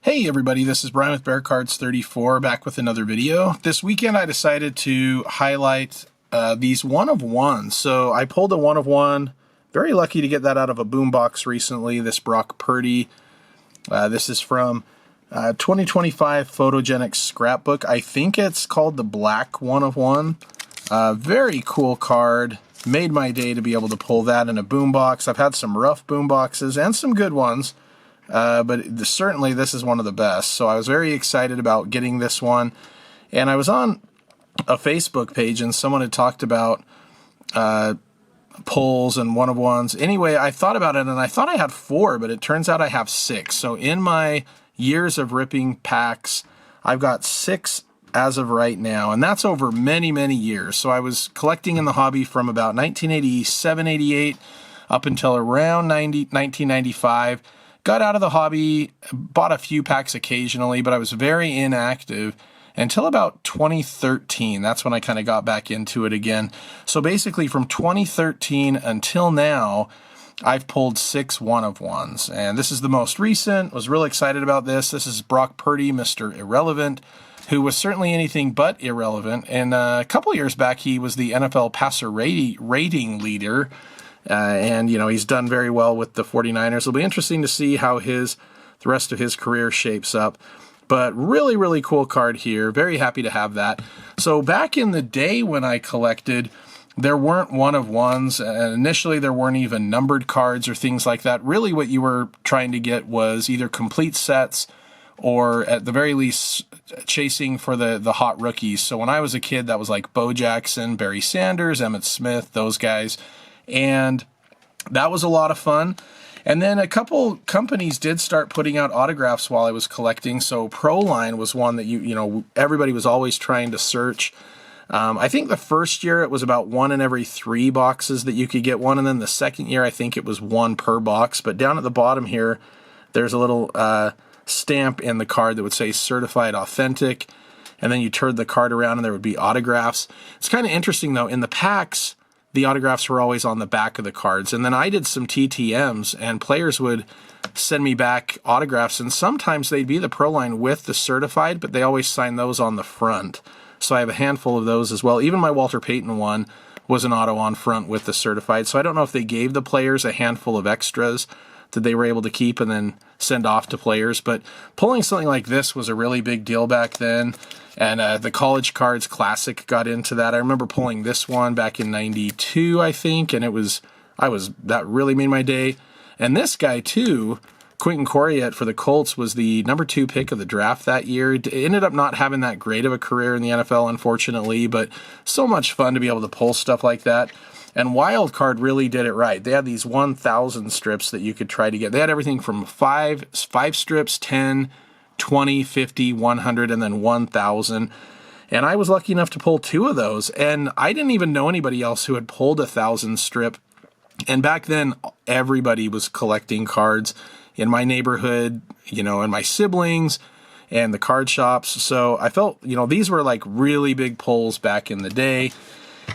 Hey everybody, this is Brian with Bear Cards 34 back with another video. This weekend I decided to highlight these one-of-ones. So I pulled a one-of-one. Very lucky to get that out of a boombox recently, this Brock Purdy. This is from 2025 Photogenic Scrapbook. I think it's called the Black One-of-One. Very cool card. Made my day to be able to pull that in a boombox. I've had some rough boomboxes and some good ones. But certainly this is one of the best. So I was very excited about getting this one. And I was on a Facebook page and someone had talked about pulls and one-of-ones. Anyway, I thought about it and I thought I had 4, but it turns out I have 6. So in my years of ripping packs, I've got 6 as of right now. And that's over many, many years. So I was collecting in the hobby from about 1987, 88 up until around 1995. Got out of the hobby, bought a few packs occasionally, but I was very inactive until about 2013. That's when I kind of got back into it again. So basically from 2013 until now, I've pulled 6 one-of-ones. And this is the most recent. Was really excited about this. This is Brock Purdy, Mr. Irrelevant, who was certainly anything but irrelevant. And a couple years back, he was the NFL passer rating leader. And, you know, he's done very well with the 49ers. It'll be interesting to see how the rest of his career shapes up. But really, really cool card here. Very happy to have that. So back in the day when I collected, there weren't one-of-ones. Initially, there weren't even numbered cards or things like that. Really, what you were trying to get was either complete sets or at the very least chasing for the hot rookies. So when I was a kid, that was like Bo Jackson, Barry Sanders, Emmitt Smith, those guys. And that was a lot of fun. And then a couple companies did start putting out autographs while I was collecting. So Proline was one that you know everybody was always trying to search. I think the first year it was about 1 in every 3 boxes that you could get one, and then the second year I think it was 1 per box. But down at the bottom here, there's a little stamp in the card that would say certified authentic, and then you turned the card around and there would be autographs. It's kind of interesting though, in the packs, the autographs were always on the back of the cards. And then I did some TTMs, and players would send me back autographs, and sometimes they'd be the Proline with the certified, but they always sign those on the front. So I have a handful of those as well. Even my Walter Payton one was an auto on front with the certified. So I don't know if they gave the players a handful of extras that they were able to keep and then send off to players. But pulling something like this was a really big deal back then. And the College Cards Classic got into that. I remember pulling this one back in 92, I think, and that really made my day. And this guy too, Quentin Coryatt for the Colts, was the number 2 pick of the draft that year. It ended up not having that great of a career in the NFL, unfortunately, but so much fun to be able to pull stuff like that. And Wildcard really did it right. They had these 1,000 strips that you could try to get. They had everything from 5 strips, 10, 20, 50, 100, and then 1,000. And I was lucky enough to pull 2 of those. And I didn't even know anybody else who had pulled 1,000 strip. And back then, everybody was collecting cards in my neighborhood, you know, and my siblings and the card shops. So I felt, you know, these were like really big pulls back in the day.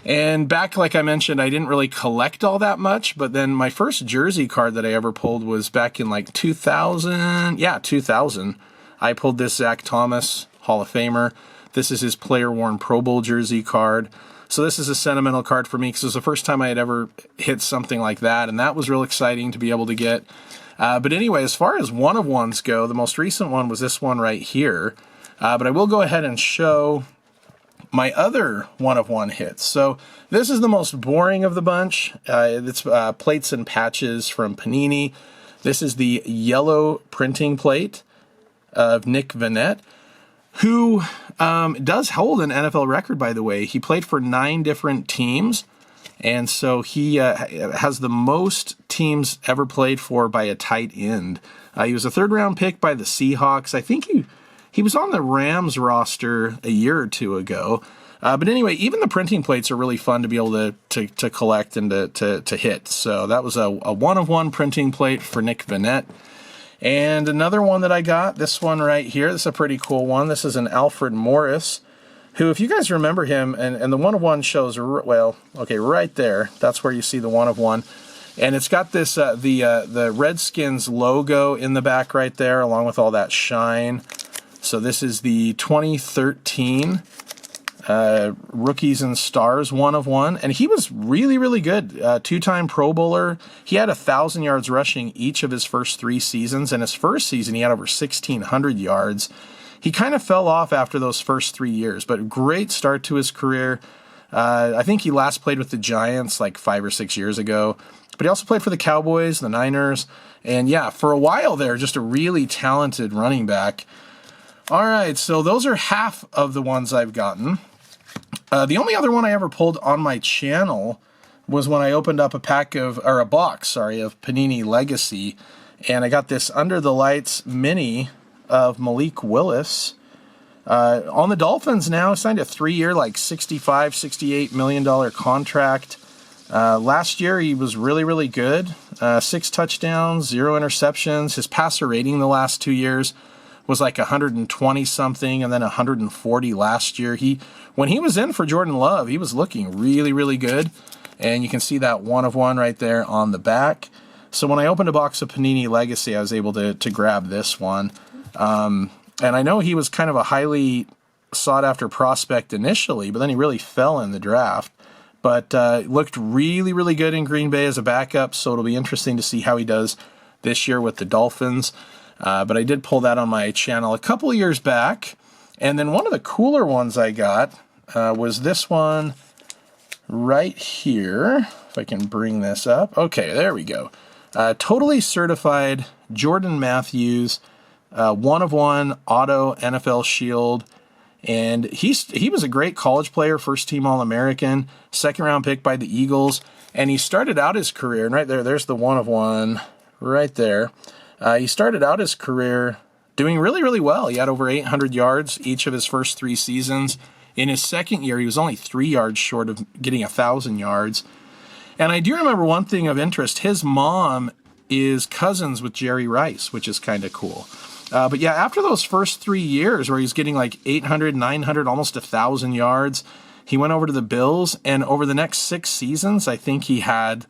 And back, like I mentioned, I didn't really collect all that much, but then my first jersey card that I ever pulled was back in like 2000. Yeah, 2000. I pulled this Zach Thomas, Hall of Famer. This is his player-worn Pro Bowl jersey card. So this is a sentimental card for me because it was the first time I had ever hit something like that, and that was real exciting to be able to get. But anyway, as far as one-of-ones go, the most recent one was this one right here. But I will go ahead and show my other one-of-one hits. So this is the most boring of the bunch. It's plates and patches from Panini. This is the yellow printing plate of Nick Vannett, who does hold an NFL record, by the way. He played for 9 different teams, and so he has the most teams ever played for by a tight end. He was a 3rd-round pick by the Seahawks. I think he was on the Rams roster a year or 2 ago. But anyway, even the printing plates are really fun to be able to collect and to hit. So that was a one-of-one printing plate for Nick Vannett. And another one that I got, this one right here, this is a pretty cool one. This is an Alfred Morris, who, if you guys remember him, and the one-of-one shows, well, okay, right there, that's where you see the one-of-one. And it's got this the Redskins logo in the back right there, along with all that shine. So this is the 2013 Rookies and Stars 1 of 1, and he was really, really good. Two-time Pro Bowler. He had 1,000 yards rushing each of his first 3 seasons, and his first season he had over 1,600 yards. He kind of fell off after those first 3 years, but great start to his career. I think he last played with the Giants like 5 or 6 years ago. But he also played for the Cowboys, the Niners, and yeah, for a while there, just a really talented running back. All right, so those are half of the ones I've gotten. The only other one I ever pulled on my channel was when I opened up a box of Panini Legacy, and I got this Under the Lights mini of Malik Willis. On the Dolphins now, signed a 3-year, like $68 million contract. Last year, he was really, really good. 6 touchdowns, 0 interceptions. His passer rating the last 2 years was like 120 something, and then 140 last year. When he was in for Jordan Love, he was looking really, really good. And you can see that 1 of 1 right there on the back. So when I opened a box of Panini Legacy, I was able to grab this one. And I know he was kind of a highly sought after prospect initially, but then he really fell in the draft. But looked really, really good in Green Bay as a backup, so it'll be interesting to see how he does this year with the Dolphins. But I did pull that on my channel a couple of years back. And then one of the cooler ones I got was this one right here. If I can bring this up. Okay, there we go. Totally certified Jordan Matthews, 1 of 1 auto NFL Shield. And he was a great college player, first-team All-American, second-round pick by the Eagles. And he started out his career, and right there's the 1 of 1 right there. He started out his career doing really, really well. He had over 800 yards each of his first 3 seasons. In his second year, he was only 3 yards short of getting 1,000 yards. And I do remember one thing of interest. His mom is cousins with Jerry Rice, which is kind of cool. But yeah, after those first 3 years where he's getting like 800, 900, almost 1,000 yards, he went over to the Bills, and over the next 6 seasons, I think he had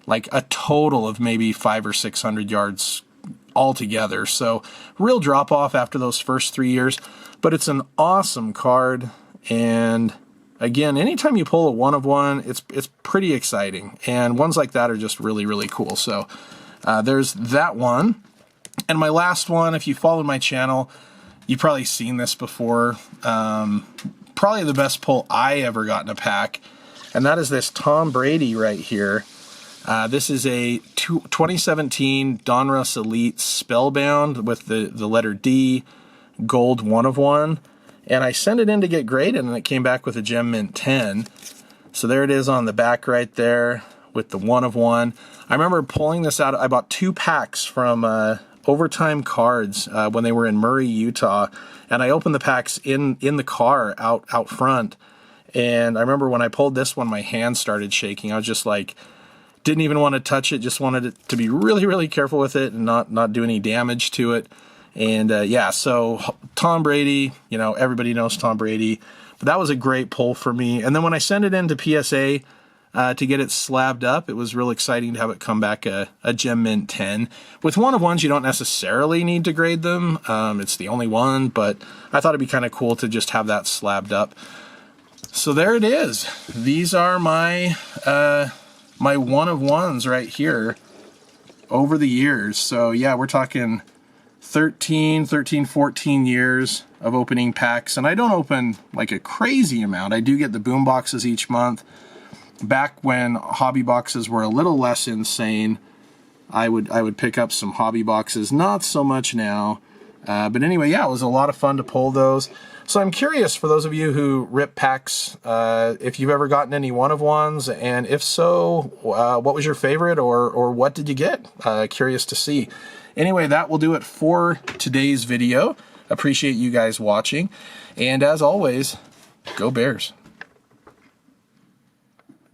like a total of maybe 500 or 600 yards altogether. So real drop off after those first 3 years, but it's an awesome card. And again, anytime you pull a 1 of 1, it's pretty exciting. And ones like that are just really, really cool. So there's that one. And my last one, if you followed my channel, you've probably seen this before. Probably the best pull I ever got in a pack. And that is this Tom Brady right here. This is a 2017 Donruss Elite Spellbound with the letter D, gold 1 of 1. And I sent it in to get graded, and it came back with a Gem Mint 10. So there it is on the back right there with the 1 of 1. I remember pulling this out. I bought 2 packs from Overtime Cards when they were in Murray, Utah. And I opened the packs in the car out front. And I remember when I pulled this one, my hand started shaking. I was just like, didn't even want to touch it. Just wanted it to be really, really careful with it and not do any damage to it. And yeah, so Tom Brady, you know, everybody knows Tom Brady. But that was a great pull for me. And then when I sent it into PSA to get it slabbed up, it was real exciting to have it come back a Gem Mint 10. With 1 of 1s, you don't necessarily need to grade them. It's the only one, but I thought it'd be kind of cool to just have that slabbed up. So there it is. These are my my 1 of 1s right here over the years. So yeah, we're talking 13, 14 years of opening packs. And I don't open like a crazy amount. I do get the boom boxes each month. Back when hobby boxes were a little less insane, I would pick up some hobby boxes. Not so much now. But anyway, yeah, it was a lot of fun to pull those. So I'm curious, for those of you who rip packs, if you've ever gotten any 1 of 1s, and if so, what was your favorite, or what did you get? Curious to see. Anyway, that will do it for today's video. Appreciate you guys watching. And as always, go Bears.